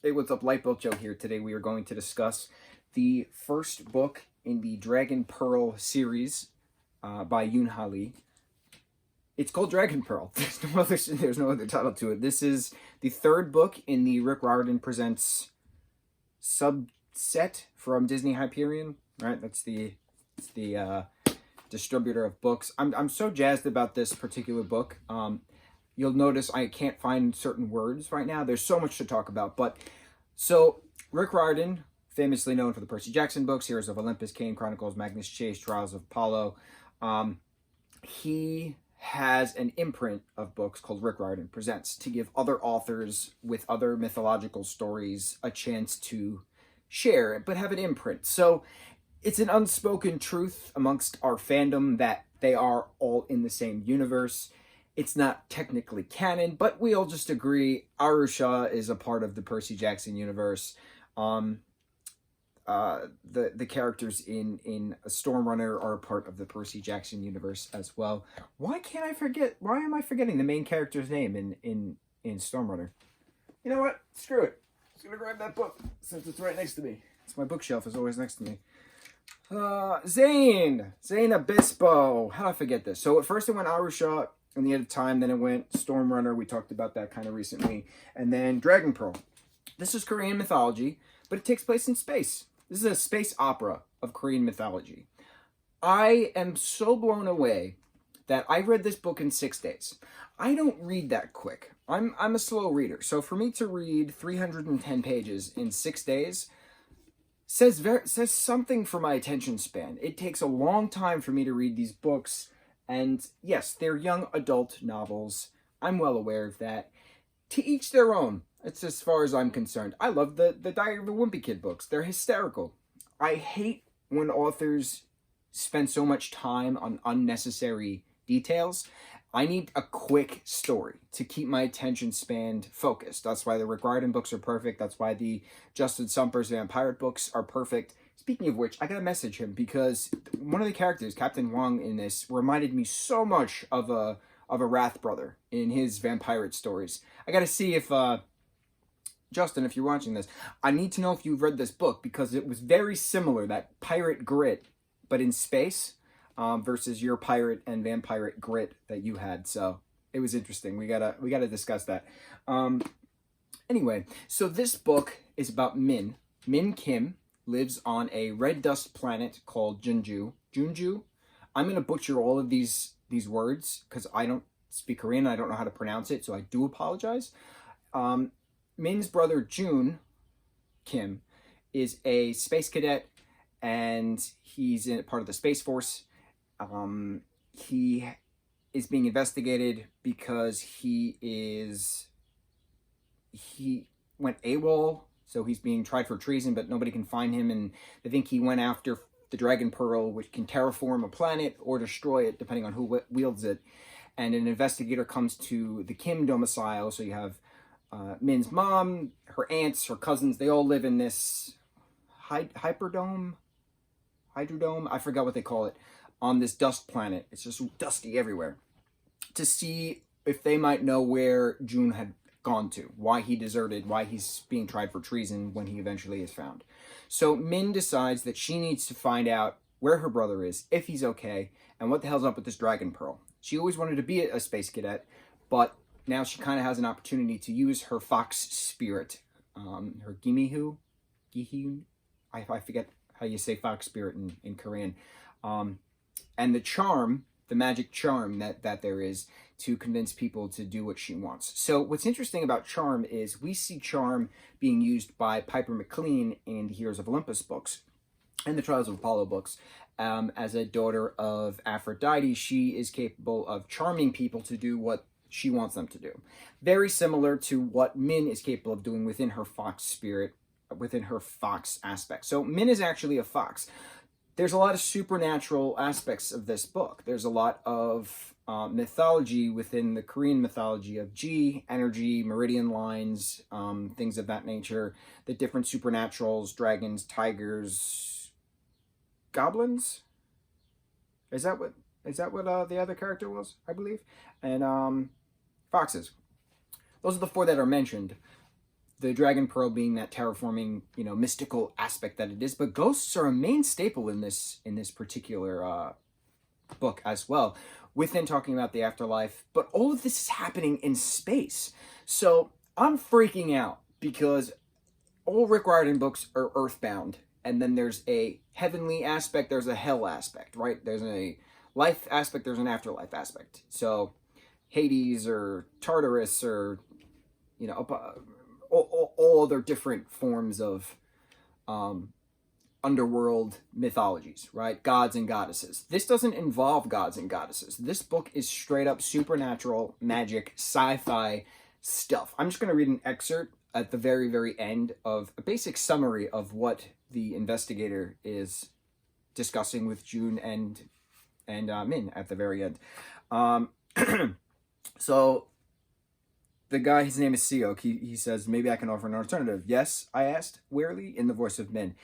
Hey, what's up? Lightboltjoe here. Today we are going to discuss the first book in the Dragon Pearl series by Yoon Lee. It's called Dragon Pearl. There's no other title to it. This is the third book in the Rick Riordan Presents subset from Disney Hyperion. Right, that's the distributor of books. I'm so jazzed about this particular book. You'll notice I can't find certain words right now. There's so much to talk about. But so Rick Riordan, famously known for the Percy Jackson books, Heroes of Olympus, Kane Chronicles, Magnus Chase, Trials of Apollo. He has an imprint of books called Rick Riordan Presents to give other authors with other mythological stories a chance to share, but have an imprint. So it's an unspoken truth amongst our fandom that they are all in the same universe. It's not technically canon, but we all just agree Arusha is a part of the Percy Jackson universe. The characters in Stormrunner are a part of the Percy Jackson universe as well. Why am I forgetting the main character's name in Stormrunner? You know what? Screw it. I'm just gonna grab that book since it's right next to me. It's my bookshelf is always next to me. Zane Obispo. How did I forget this? So at first it went Arusha in the end of time, then it went Stormrunner. We talked about that kind of recently. And then Dragon Pearl. This is Korean mythology, but it takes place in space. This is a space opera of Korean mythology. I am so blown away that I read this book in 6 days. I don't read that quick. I'm a slow reader. So for me to read 310 pages in 6 days says something for my attention span. It takes a long time for me to read these books. And yes, they're young adult novels. I'm well aware of that. To each their own. It's as far as I'm concerned. I love the Diary of the Wimpy Kid books. They're hysterical. I hate when authors spend so much time on unnecessary details. I need a quick story to keep my attention span focused. That's why the Rick Riordan books are perfect. That's why the Justin Sumper's Vampire books are perfect. Speaking of which, I gotta message him because one of the characters, Captain Wang, in this reminded me so much of a Wrath brother in his Vampire stories. I gotta see if Justin, if you're watching this, I need to know if you've read this book because it was very similar, that pirate grit, but in space, versus your pirate and vampire grit that you had. So it was interesting. We gotta discuss that. Anyway, so this book is about Min. Min Kim lives on a red dust planet called Junju. I'm going to butcher all of these words because I don't speak Korean. I don't know how to pronounce it, so I do apologize. Min's brother, Jun Kim, is a space cadet, and he's in part of the Space Force. He is being investigated because he went AWOL. So he's being tried for treason, but nobody can find him, and they think he went after the Dragon Pearl, which can terraform a planet or destroy it, depending on who wields it. And an investigator comes to the Kim domicile, so you have Min's mom, her aunts, her cousins, they all live in this hydrodome, I forgot what they call it, on this dust planet. It's just dusty everywhere. To see if they might know where Jun had gone to, why he deserted, why he's being tried for treason when he eventually is found. So Min decides that she needs to find out where her brother is, if he's okay, and what the hell's up with this Dragon Pearl. She always wanted to be a space cadet, but now she kind of has an opportunity to use her fox spirit, her Gihun, I forget how you say fox spirit in Korean, and the charm, the magic charm that there is to convince people to do what she wants. So what's interesting about charm is we see charm being used by Piper McLean in the Heroes of Olympus books and the Trials of Apollo books. As a daughter of Aphrodite, she is capable of charming people to do what she wants them to do. Very similar to what Min is capable of doing within her fox spirit, within her fox aspect. So Min is actually a fox. There's a lot of supernatural aspects of this book. There's a lot of mythology within the Korean mythology of Ji, energy, meridian lines, things of that nature. The different supernaturals, dragons, tigers, goblins. Is that what the other character was? I believe, and foxes. Those are the four that are mentioned. the dragon pearl being that terraforming, mystical aspect that it is. But ghosts are a main staple in this particular book as well, within talking about the afterlife. But all of this is happening in space. So I'm freaking out because all Rick Riordan books are earthbound. And then there's a heavenly aspect, there's a hell aspect, right? There's a life aspect, there's an afterlife aspect. So Hades or Tartarus or, all other different forms of underworld mythologies, right? Gods and goddesses. This doesn't involve gods and goddesses. This book is straight up supernatural, magic, sci-fi stuff. I'm just going to read an excerpt at the very, very end of a basic summary of what the investigator is discussing with June and Min at the very end. So the guy, his name is Siok, he says, maybe I can offer an alternative. Yes, I asked, wearily, in the voice of Min.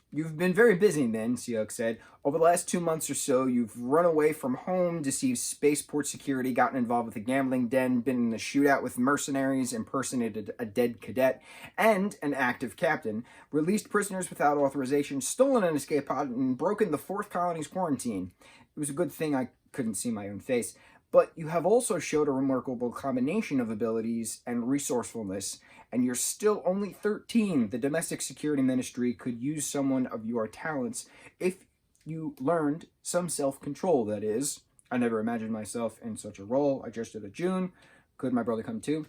You've been very busy, Min, Siok said. Over the last 2 months or so, you've run away from home, deceived spaceport security, gotten involved with a gambling den, been in a shootout with mercenaries, impersonated a dead cadet, and an active captain, released prisoners without authorization, stolen an escape pod, and broken the 4th colony's quarantine. It was a good thing I couldn't see my own face. But you have also showed a remarkable combination of abilities and resourcefulness, and you're still only 13. The Domestic Security Ministry could use someone of your talents if you learned some self-control, that is. I never imagined myself in such a role. I gestured at June. Could my brother come too?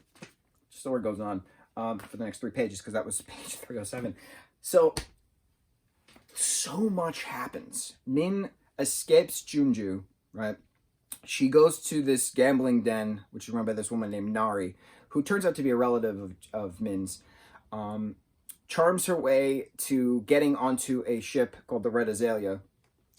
Story goes on for the next 3 pages, because that was page 307. So much happens. Min escapes Junju, right? She goes to this gambling den, which is run by this woman named Nari, who turns out to be a relative of Min's, charms her way to getting onto a ship called the Red Azalea.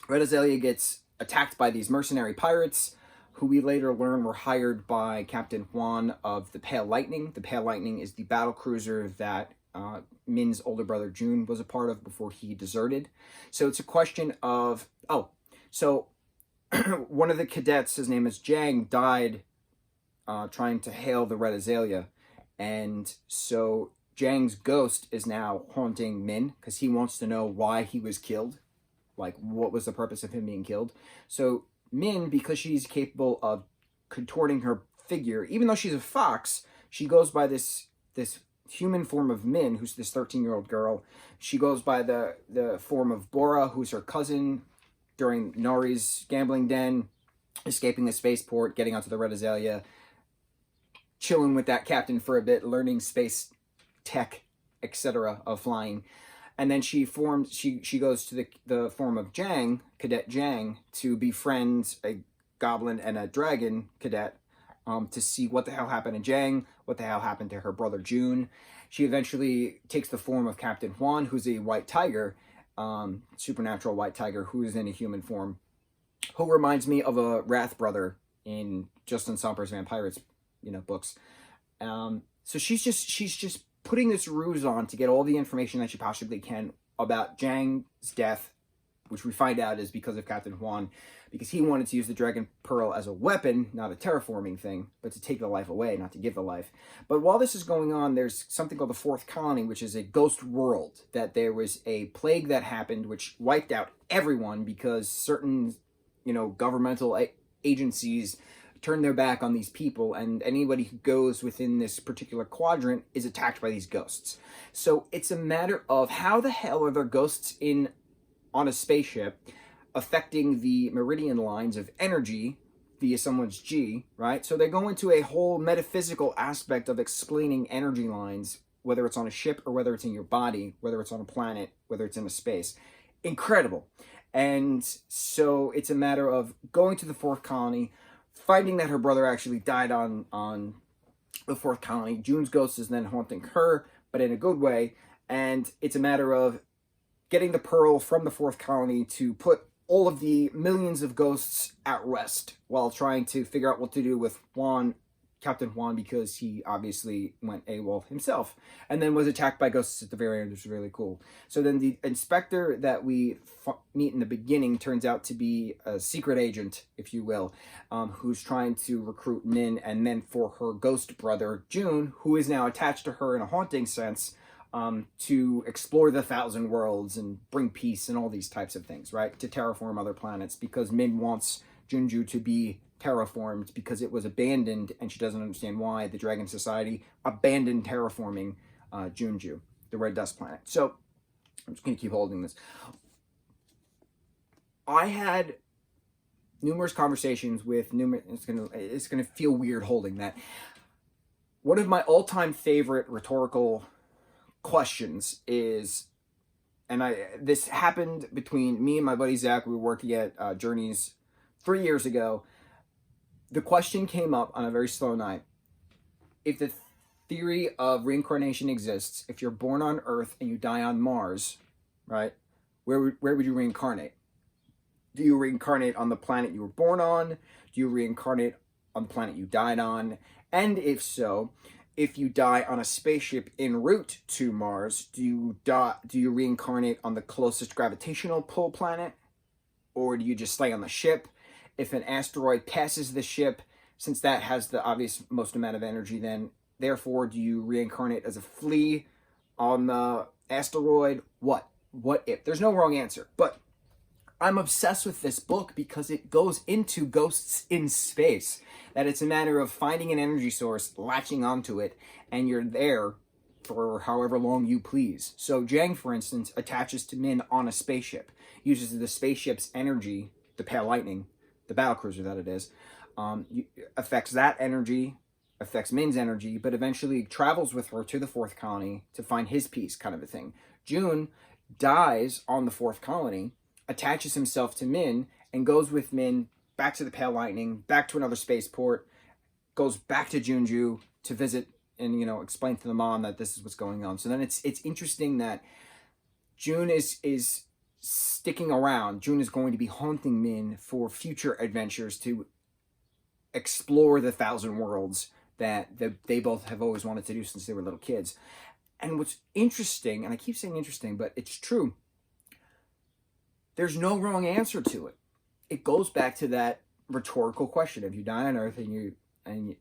Red Azalea gets attacked by these mercenary pirates, who we later learn were hired by Captain Juan of the Pale Lightning. The Pale Lightning is the battle cruiser that Min's older brother June was a part of before he deserted. So it's a question of, one of the cadets, his name is Jang, died trying to hail the Red Azalea. And so Jang's ghost is now haunting Min because he wants to know why he was killed. Like, what was the purpose of him being killed? So Min, because she's capable of contorting her figure, even though she's a fox, she goes by this human form of Min, who's this 13-year-old girl. She goes by the form of Bora, who's her cousin, during Nari's gambling den, escaping the spaceport, getting onto the Red Azalea, chilling with that captain for a bit, learning space tech, etc. of flying. And then she goes to the form of Jang, Cadet Jang, to befriend a goblin and a dragon cadet, to see what the hell happened to Jang, what the hell happened to her brother June. She eventually takes the form of Captain Juan, who's a white tiger, supernatural white tiger, who is in a human form, who reminds me of a Wrath brother in Justin Somper's Vampirates, books. So she's just putting this ruse on to get all the information that she possibly can about Jang's death, which we find out is because of Captain Juan, because he wanted to use the Dragon Pearl as a weapon, not a terraforming thing, but to take the life away, not to give the life. But while this is going on, there's something called the 4th Colony, which is a ghost world, that there was a plague that happened which wiped out everyone because certain, governmental agencies turned their back on these people, and anybody who goes within this particular quadrant is attacked by these ghosts. So it's a matter of how the hell are there ghosts on a spaceship affecting the meridian lines of energy via someone's G, right? So they go into a whole metaphysical aspect of explaining energy lines, whether it's on a ship or whether it's in your body, whether it's on a planet, whether it's in a space. Incredible. And so it's a matter of going to the 4th Colony, finding that her brother actually died on the 4th Colony. June's ghost is then haunting her, but in a good way. And it's a matter of getting the pearl from the 4th Colony to put all of the millions of ghosts at rest while trying to figure out what to do with Juan, Captain Juan because he obviously went AWOL himself and then was attacked by ghosts at the very end, which was really cool. So then the inspector that we meet in the beginning turns out to be a secret agent, if you will, who's trying to recruit Min, and then for her ghost brother, June, who is now attached to her in a haunting sense, to explore the 1,000 worlds and bring peace and all these types of things, right? To terraform other planets because Min wants Junju to be terraformed because it was abandoned, and she doesn't understand why the Dragon Society abandoned terraforming Junju, the red dust planet. So I'm just going to keep holding this. I had numerous conversations with numerous. It's gonna feel weird holding that. One of my all-time favorite rhetorical questions is, and this happened between me and my buddy Zach. We were working at Journeys 3 years ago. The question came up on a very slow night. If the theory of reincarnation exists, if you're born on Earth and you die on Mars, right, where would you reincarnate? Do you reincarnate on the planet you were born on? Do you reincarnate on the planet you died on? And if so, if you die on a spaceship en route to Mars, do you reincarnate on the closest gravitational pull planet? Or do you just stay on the ship? If an asteroid passes the ship, since that has the obvious most amount of energy, then therefore do you reincarnate as a flea on the asteroid? What if? There's no wrong answer. But I'm obsessed with this book because it goes into ghosts in space. That it's a matter of finding an energy source, latching onto it, and you're there for however long you please. So Jang, for instance, attaches to Min on a spaceship, uses the spaceship's energy, the pale lightning, the battlecruiser that it is, affects that energy, affects Min's energy, but eventually travels with her to the 4th colony to find his peace, kind of a thing. June dies on the 4th colony, attaches himself to Min, and goes with Min back to the Pale Lightning, back to another spaceport, goes back to Junju to visit and, explain to the mom that this is what's going on. So then it's interesting that June is sticking around. June is going to be haunting Min for future adventures to explore the 1,000 worlds that they both have always wanted to do since they were little kids. And what's interesting, and I keep saying interesting, but it's true, there's no wrong answer to it. It goes back to that rhetorical question. If you die on Earth and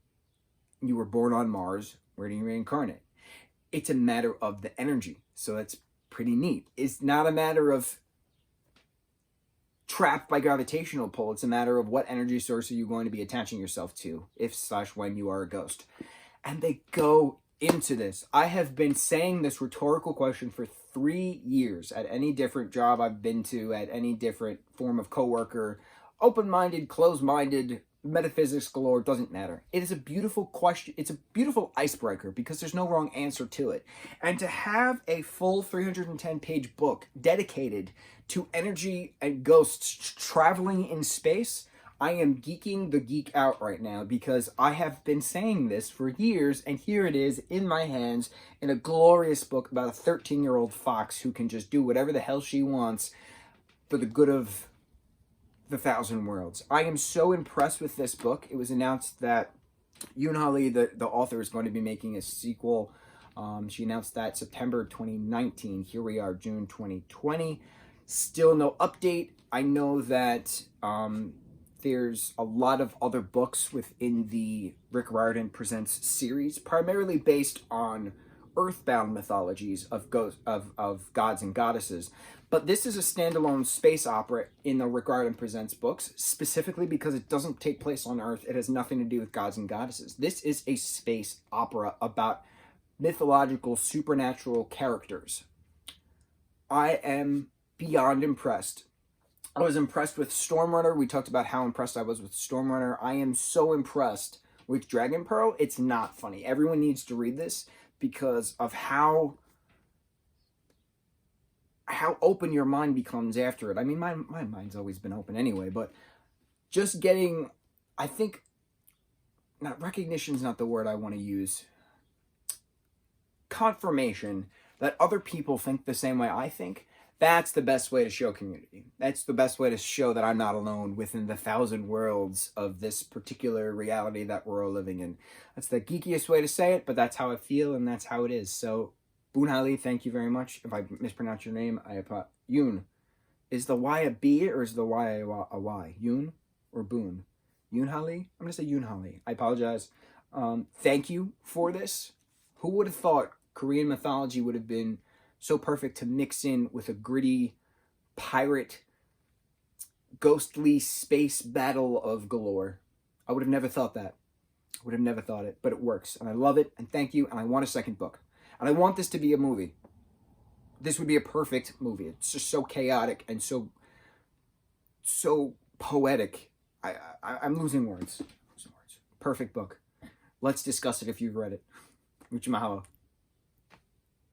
you were born on Mars, where do you reincarnate? It's a matter of the energy. So that's pretty neat. It's not a matter of trapped by gravitational pull. It's a matter of what energy source are you going to be attaching yourself to if/when you are a ghost. And they go into this. I have been saying this rhetorical question for 3 years at any different job I've been to, at any different form of coworker, open-minded, closed-minded, metaphysics galore, doesn't matter. It is a beautiful question. It's a beautiful icebreaker because there's no wrong answer to it. And to have a full 310-page book dedicated to energy and ghosts traveling in space, I am geeking the geek out right now because I have been saying this for years, and here it is in my hands in a glorious book about a 13-year-old fox who can just do whatever the hell she wants for the good of the 1,000 worlds. I am so impressed with this book. It was announced that Yoon Lee, the author, is going to be making a sequel. She announced that September 2019. Here we are, June 2020. Still no update. I know that there's a lot of other books within the Rick Riordan Presents series, primarily based on earthbound mythologies of gods and goddesses. But this is a standalone space opera in the Rick Riordan Presents books, specifically because it doesn't take place on Earth. It has nothing to do with gods and goddesses. This is a space opera about mythological, supernatural characters. I am beyond impressed. I was impressed with Stormrunner. We talked about how impressed I was with Stormrunner. I am so impressed with Dragon Pearl. It's not funny. Everyone needs to read this because of how open your mind becomes after it. I mean, my mind's always been open anyway, but just getting, I think, recognition's not the word I want to use. Confirmation that other people think the same way I think. That's the best way to show community. That's the best way to show that I'm not alone within the 1,000 worlds of this particular reality that we're all living in. That's the geekiest way to say it, but that's how I feel and that's how it is. So, Boonhali, thank you very much. If I mispronounce your name, I apologize. Yoon. Is the Y a B or is the Y a Y? Yoon or Boon? Yoonhali? I'm going to say Yoonhali. I apologize. Thank you for this. Who would have thought Korean mythology would have been so perfect to mix in with a gritty pirate, ghostly space battle of galore? I would have never thought that. I would have never thought it, but it works. And I love it, and thank you, and I want a second book. And I want this to be a movie. This would be a perfect movie. It's just so chaotic and so poetic. I'm losing words. Perfect book. Let's discuss it if you've read it. Mucho mahalo.